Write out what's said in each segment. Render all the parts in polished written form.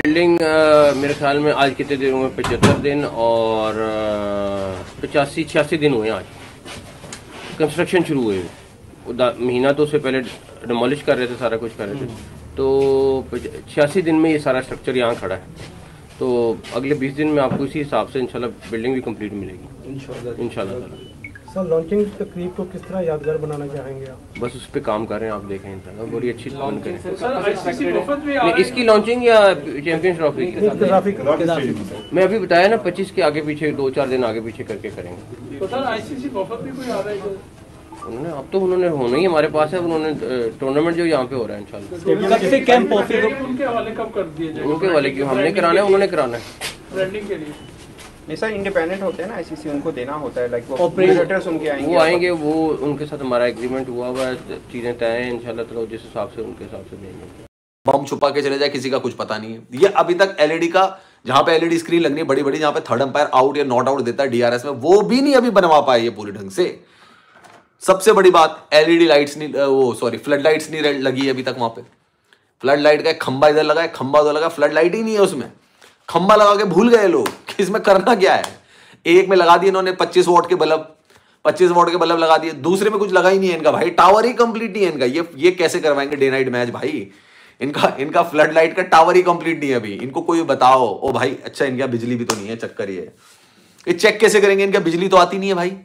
Building मेरे ख्याल में आज कितने दिन हुए, 75 दिन और 85-86 दिन हुए आज कंस्ट्रक्शन शुरू हुए। महीना तो उससे पहले डिमोलिश कर रहे थे, सारा कुछ कर रहे थे, तो 86 दिन में ये सारा स्ट्रक्चर यहाँ खड़ा है। तो अगले 20 दिन में आपको इसी हिसाब से इंशाल्लाह बिल्डिंग भी कंप्लीट मिलेगी इंशाल्लाह। सर लॉन्चिंग तकरीब को किस तरह यादगार बनाना चाहेंगे आप? बस उस पर काम कर रहे हैं, आप देखें इंशाल्लाह बड़ी अच्छी लॉन्च करें। इसकी लॉन्चिंग या चैंपियंस ट्रॉफी मैं अभी बताया ना, 25 के आगे पीछे 2-4 दिन आगे पीछे करके करेंगे। तो सर आईसीसी वफद भी कोई आ रहा है? उन्होंने अब तो उन्होंने होना ही हमारे पास है। उन्होंने टूर्नामेंट जो यहाँ पे हो रहा है इंशाल्लाह कब से कैंप उनके हवाले कब कर दिए जाएंगे? उनके वाले क्यों, हमने कराना है, उन्होंने कराना है ब्रांडिंग के लिए। नहीं सर, इंडिपेंडेंट होते हैं ना आईसीसी, उनको देना होता है, लाइक वो ऑपरेटर्स उनके आएंगे, वो आएंगे, वो उनके साथ हमारा एग्रीमेंट हुआ हुआ है, चीज़ें तय हैं इंशाल्लाह, तो जिस हिसाब से उनके हिसाब से देंगे। बम छुपा के चले जाए, किसी का कुछ पता नहीं है। ये अभी तक एलईडी का, जहां पे एलईडी स्क्रीन लगनी है बड़ी बड़ी, जहां पे थर्ड अंपायर आउट या नॉट आउट देता है डीआरएस में, वो भी नहीं अभी बनवा पाए ये पूरी ढंग से। सबसे बड़ी बात, एलईडी लाइट्स नहीं, वो सॉरी फ्लड लाइट्स नहीं लगी है अभी तक वहां पे। फ्लड लाइट का खंबा इधर लगा है, खंबा उधर लगा, फ्लड लाइट ही नहीं है उसमें। खंबा लगा के भूल गए लोग कि इसमें करना क्या है। एक में लगा दिए इन्होंने 25 वॉट के बल्ब, 25 वॉट के बल्ब लगा दिए, दूसरे में कुछ लगा ही नहीं है इनका भाई, टावर ही कंप्लीट नहीं है इनका। ये कैसे करवाएंगे डे नाइट मैच भाई? इनका फ्लड लाइट का टावर ही कंप्लीट नहीं है अभी। इनको कोई बताओ ओ भाई, अच्छा इनका बिजली भी तो नहीं है, चक्कर ये चेक कैसे करेंगे? इनका बिजली तो आती नहीं है भाई,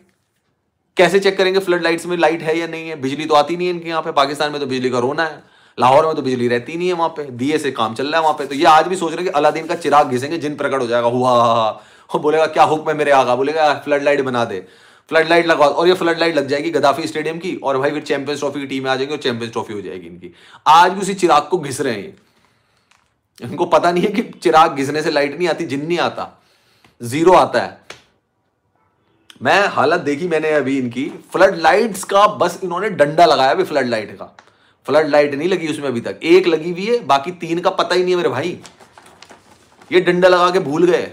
कैसे चेक करेंगे फ्लड लाइट्स में लाइट है या नहीं है? बिजली तो आती नहीं है इनके यहाँ पे। पाकिस्तान में तो बिजली का रोना है, लाहौर में तो बिजली रहती नहीं है, वहां पे दिए से काम चल रहा है वहां पे। तो ये आज भी सोच रहे हैं कि अलादीन का चिराग घिसेंगे, जिन प्रकट हो जाएगा, हुआ वो बोलेगा क्या हुक्म है मेरे आगा, बोलेगा फ्लड लाइट बना दे, फ्लड लाइट लगा, और ये फ्लड लाइट लग जाएगी गद्दाफी स्टेडियम की, और भाई फिर चैंपियंस ट्रॉफी की टीम आ जाएंगे और चैंपियंस ट्रॉफी हो जाएगी इनकी। आज भी उसी चिराग को घिस रहे हैं। इनको पता नहीं है कि चिराग घिसने से लाइट नहीं आती, जिन नहीं आता, जीरो आता है। मैं हालत देखी मैंने अभी इनकी फ्लड लाइट्स का, बस इन्होंने डंडा लगाया अभी फ्लड लाइट का। फ्लड लाइट नहीं लगी उसमें अभी तक, एक लगी हुई है, बाकी 3 का पता ही नहीं है मेरे भाई। ये डंडा लगा के भूल गए।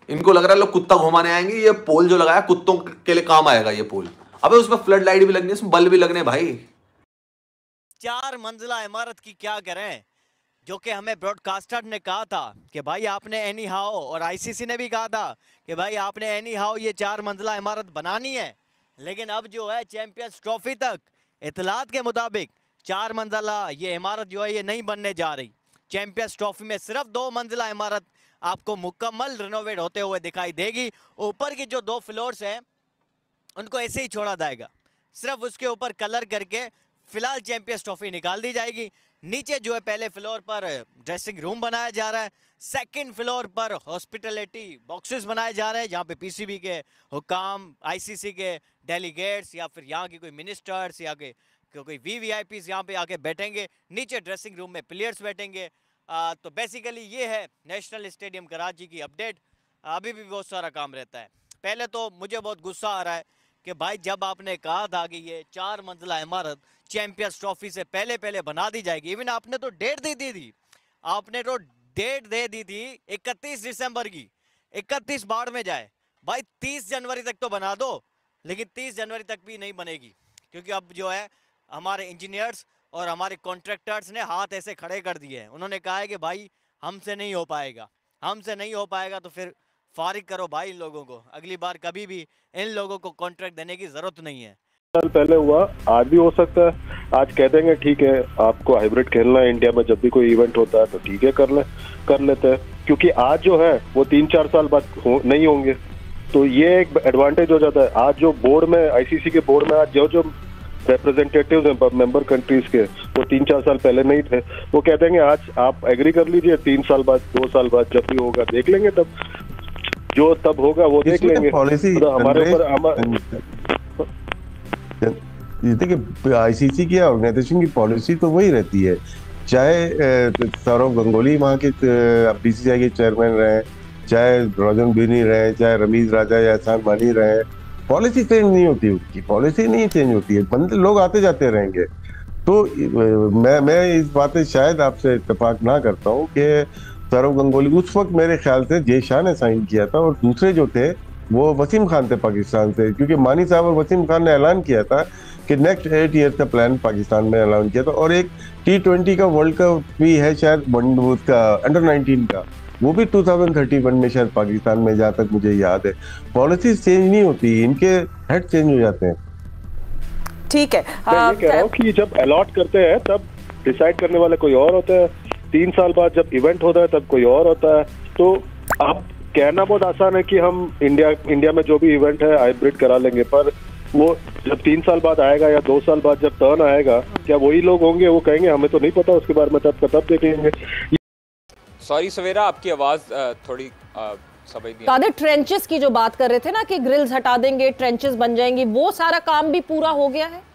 इनको लग रहा है लोग कुत्ता घुमाने आएंगे, ये पोल जो लगाया कुत्तों के लिए काम आएगा ये पोल। अबे उसमें फ्लड लाइट भी लगनी है, उसमें बल्ब भी लगने भाई। 4 मंजिला इमारत की क्या करें, जो कि हमें ब्रॉडकास्टर ने कहा था कि भाई आपने एनी हाउ, और आईसीसी ने भी कहा था कि भाई आपने एनी हाउ ये 4 मंजिला इमारत बनानी है। लेकिन अब जो है चैंपियंस ट्रॉफी तक इतलात के मुताबिक 4 मंजिला ये इमारत जो है ये नहीं बनने जा रही। चैंपियंस ट्रॉफी में सिर्फ 2 मंजिला इमारत आपको मुकम्मल रिनोवेट होते हुए दिखाई देगी। ऊपर की जो 2 फ्लोर्स हैं उनको ऐसे ही छोड़ा जाएगा, सिर्फ उसके ऊपर कलर करके फिलहाल चैंपियंस ट्रॉफी निकाल दी जाएगी। नीचे जो है पहले फ्लोर पर ड्रेसिंग रूम बनाया जा रहा है, सेकंड फ्लोर पर हॉस्पिटलिटी बॉक्सेस बनाए जा रहे हैं, जहाँ पे पीसीबी के हुकाम, आईसीसी के डेलीगेट्स या फिर यहाँ के कोई मिनिस्टर्स या कोई वीवीआईपीज यहाँ पे आके बैठेंगे। नीचे ड्रेसिंग रूम में प्लेयर्स बैठेंगे। तो बेसिकली ये है नेशनल स्टेडियम कराची की अपडेट। अभी भी बहुत सारा काम रहता है। पहले तो मुझे बहुत गुस्सा आ रहा है कि भाई जब आपने कहा था कि ये 4 मंजिला इमारत चैंपियंस ट्रॉफी से पहले बना दी जाएगी, इवन आपने तो डेट दे दी थी, आपने तो डेट दे दी थी 31 दिसंबर की। 31 बाढ़ में जाए भाई, 30 जनवरी तक तो बना दो, लेकिन 30 जनवरी तक भी नहीं बनेगी, क्योंकि अब जो है हमारे इंजीनियर्स और हमारे कॉन्ट्रैक्टर्स ने हाथ ऐसे खड़े कर दिए हैं। उन्होंने कहा है कि भाई हमसे नहीं हो पाएगा, हमसे नहीं हो पाएगा, तो फिर फारिग करो भाई इन लोगों को। अगली बार कभी भी इन लोगों को कॉन्ट्रैक्ट देने की जरूरत नहीं है। साल पहले हुआ, आज भी हो सकता है। आज कह देंगे ठीक है आपको हाइब्रिड खेलना है इंडिया में, जब भी कोई इवेंट होता है तो ठीक है कर लेते हैं, क्योंकि आज जो है वो 3-4 साल बाद नहीं होंगे। तो ये एक एडवांटेज हो जाता है। आज जो बोर्ड में, आईसीसी के बोर्ड में आज जो रिप्रेजेंटेटिव्स हैं मेंबर कंट्रीज के, वो 3-4 साल पहले नहीं थे। वो कह देंगे आज आप एग्री कर लीजिए, 3 साल बाद, 2 साल बाद जब भी होगा देख लेंगे, तब जो तब होगा वो देख लेंगे। तो हमारे ऊपर देखिए आईसीसी की ऑर्गेनाइजेशन की पॉलिसी तो वही रहती है, चाहे सौरव गांगुली वहाँ के बीसीसीआई के चेयरमैन रहे, चाहे रोजन बिनी रहे, चाहे रमीज राजा या एहसान मानी रहे, पॉलिसी चेंज नहीं होती, उसकी पॉलिसी नहीं चेंज होती है, बंदे लोग आते जाते रहेंगे। तो मैं इस बात से शायद आपसे इत्तेफाक ना करता हूँ कि सौरव गांगुली उस वक्त मेरे ख्याल से जेशाह ने साइन किया था, और दूसरे जो थे वो वसीम खान थे पाकिस्तान से, क्योंकि मानी साहब और वसीम खान ने ऐलान किया था कि नेक्स्ट 8 ईयर का प्लान पाकिस्तान में अनाउंस किया था। और एक T20 का वर्ल्ड कप भी है शायद, उसका अंडर 19 का, वो भी 2031 में शायद पाकिस्तान में, जहाँ तक मुझे याद है। पॉलिसी चेंज नहीं होती, इनके हेड चेंज हो जाते हैं। ठीक है, मैं ये कह रहा हूँ कि जब अलॉट करते हैं तब डिसाइड करने वाले कोई और होता है, 3 साल बाद जब इवेंट होता है तब कोई और होता है। तो आप कहना बहुत आसान है कि हम इंडिया में जो भी इवेंट है हाइब्रिड करा लेंगे, पर वो जब 3 साल बाद आएगा या 2 साल बाद जब टर्न आएगा, क्या वही लोग होंगे वो कहेंगे हमें तो नहीं पता उसके बारे में, तब देख लेंगे। सॉरी सवेरा, आपकी आवाज थोड़ी समझ नहीं। दादे, ट्रेंचेस की जो बात कर रहे थे ना कि ग्रिल्स हटा देंगे, ट्रेंचेस बन जाएंगी, वो सारा काम भी पूरा हो गया है?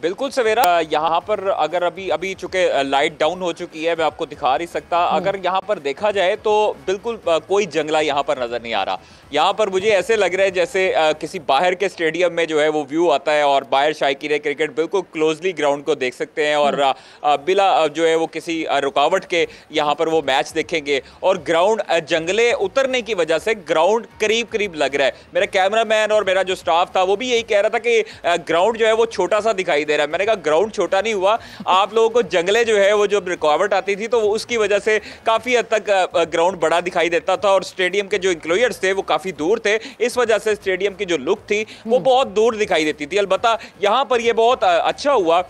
बिल्कुल सवेरा, यहाँ पर अगर अभी चूंकि लाइट डाउन हो चुकी है, मैं आपको दिखा नहीं सकता। अगर यहाँ पर देखा जाए तो बिल्कुल कोई जंगला यहाँ पर नजर नहीं आ रहा। यहाँ पर मुझे ऐसे लग रहा है जैसे किसी बाहर के स्टेडियम में जो है वो व्यू आता है और बाहर शायकीन क्रिकेट बिल्कुल क्लोजली ग्राउंड को देख सकते हैं और बिला जो है वो किसी रुकावट के यहाँ पर वो मैच देखेंगे। और ग्राउंड जंगले उतरने की वजह से ग्राउंड करीब करीब लग रहा है। मेरा कैमरामैन और मेरा जो स्टाफ था वो भी यही कह रहा था कि ग्राउंड जो है वो छोटा सा दिखाई दे रहा है। मैंने कहा ग्राउंड छोटा नहीं हुआ, आप लोगों को जंगले जो है वो जो रुकावट आती थी तो उसकी वजह से काफी हद तक ग्राउंड बड़ा दिखाई देता था और स्टेडियम के जो इंक्लोजर्स थे वो काफी दूर थे। इस वजह से स्टेडियम की जो लुक थी वो बहुत दूर दिखाई देती थी। अलबत्ता यहाँ पर ये बहुत अच्छा हुआ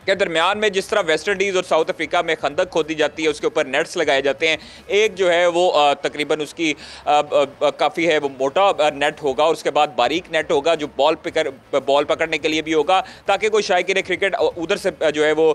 के दरमियान में जिस तरह वेस्ट इंडीज़ और साउथ अफ्रीका में खंदक खोदी जाती है, उसके ऊपर नेट्स लगाए जाते हैं। एक जो है वो तकरीबन उसकी काफ़ी है वो मोटा नेट होगा और उसके बाद बारीक नेट होगा जो बॉल पकड़ने के लिए भी होगा, ताकि कोई शायकीन क्रिकेट उधर से जो है वो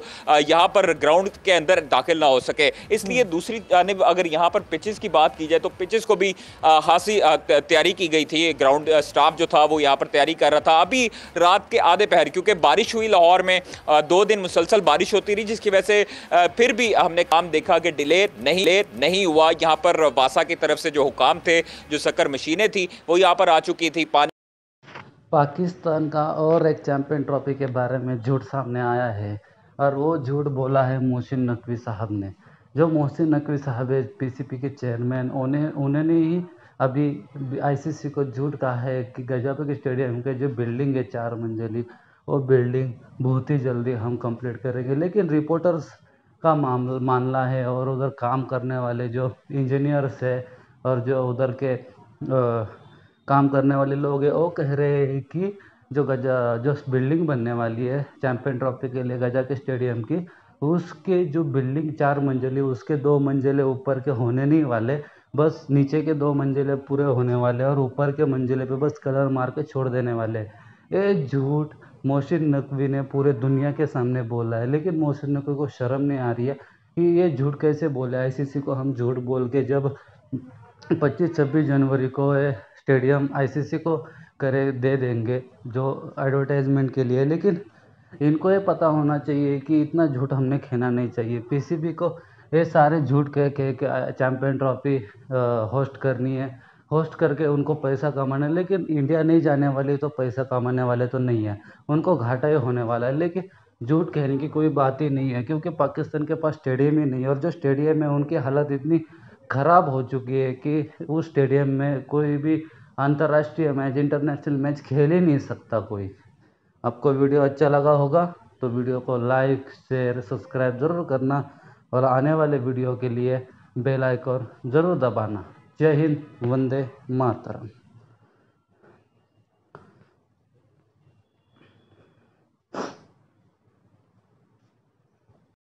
यहाँ पर ग्राउंड के अंदर दाखिल ना हो सके। इसलिए दूसरी जानिब अगर यहाँ पर पिचेस की बात की जाए तो पिचेस को भी खासी तैयारी की गई थी। ग्राउंड स्टाफ जो था वो यहाँ पर तैयारी कर रहा था। अभी रात के आधे पहर क्योंकि बारिश हुई लाहौर में, 2 दिन मुसलसल बारिश होती रही, जिसकी वजह से फिर भी हमने काम देखा कि डिले नहीं हुआ। यहाँ पर वासा की तरफ से जो हुकाम थे, जो शक्कर मशीनें थी वो यहाँ पर आ चुकी थी। पाकिस्तान का और एक चैंपियन ट्रॉफी के बारे में झूठ सामने आया है और वो झूठ बोला है मोहसिन नकवी साहब ने। जो मोहसिन नकवी साहब है पीसीपी के चेयरमैन, उन्होंने ही अभी आईसीसी को झूठ कहा है कि गजापे के स्टेडियम के जो बिल्डिंग है 4 मंजिली, वो बिल्डिंग बहुत ही जल्दी हम कंप्लीट करेंगे। लेकिन रिपोर्टर्स का मामला है और उधर काम करने वाले जो इंजीनियर्स है और जो उधर के काम करने वाले लोग हैं वो कह रहे हैं कि जो बिल्डिंग बनने वाली है चैंपियन ट्रॉफी के लिए गजा के स्टेडियम की, उसके जो बिल्डिंग 4 मंजिली, उसके 2 मंजिले ऊपर के होने नहीं वाले, बस नीचे के 2 मंजिले पूरे होने वाले और ऊपर के मंजिले पे बस कलर मार के छोड़ देने वाले। ये झूठ मोहसिन नकवी ने पूरे दुनिया के सामने बोला है। लेकिन मोहसिन नकवी को शर्म नहीं आ रही है कि ये झूठ कैसे बोले। आईसीसी को हम झूठ बोल के जब 25-26 जनवरी को स्टेडियम आईसीसी को दे देंगे जो एडवर्टाइजमेंट के लिए, लेकिन इनको ये पता होना चाहिए कि इतना झूठ हमने कहना नहीं चाहिए। पीसीबी को ये सारे झूठ कह के चैंपियन ट्रॉफी होस्ट करनी है, होस्ट करके उनको पैसा कमाना है। लेकिन इंडिया नहीं जाने वाली तो पैसा कमाने वाले तो नहीं है, उनको घाटा ही होने वाला है। लेकिन झूठ कहने की कोई बात ही नहीं है क्योंकि पाकिस्तान के पास स्टेडियम ही नहीं है और जो स्टेडियम है उनकी हालत इतनी ख़राब हो चुकी है कि उस स्टेडियम में कोई भी अंतर्राष्ट्रीय मैच, इंटरनेशनल मैच खेल ही नहीं सकता कोई। आपको वीडियो अच्छा लगा होगा तो वीडियो को लाइक, शेयर, सब्सक्राइब ज़रूर करना और आने वाले वीडियो के लिए बेल आइकन ज़रूर दबाना। जय हिंद, वंदे मातरम।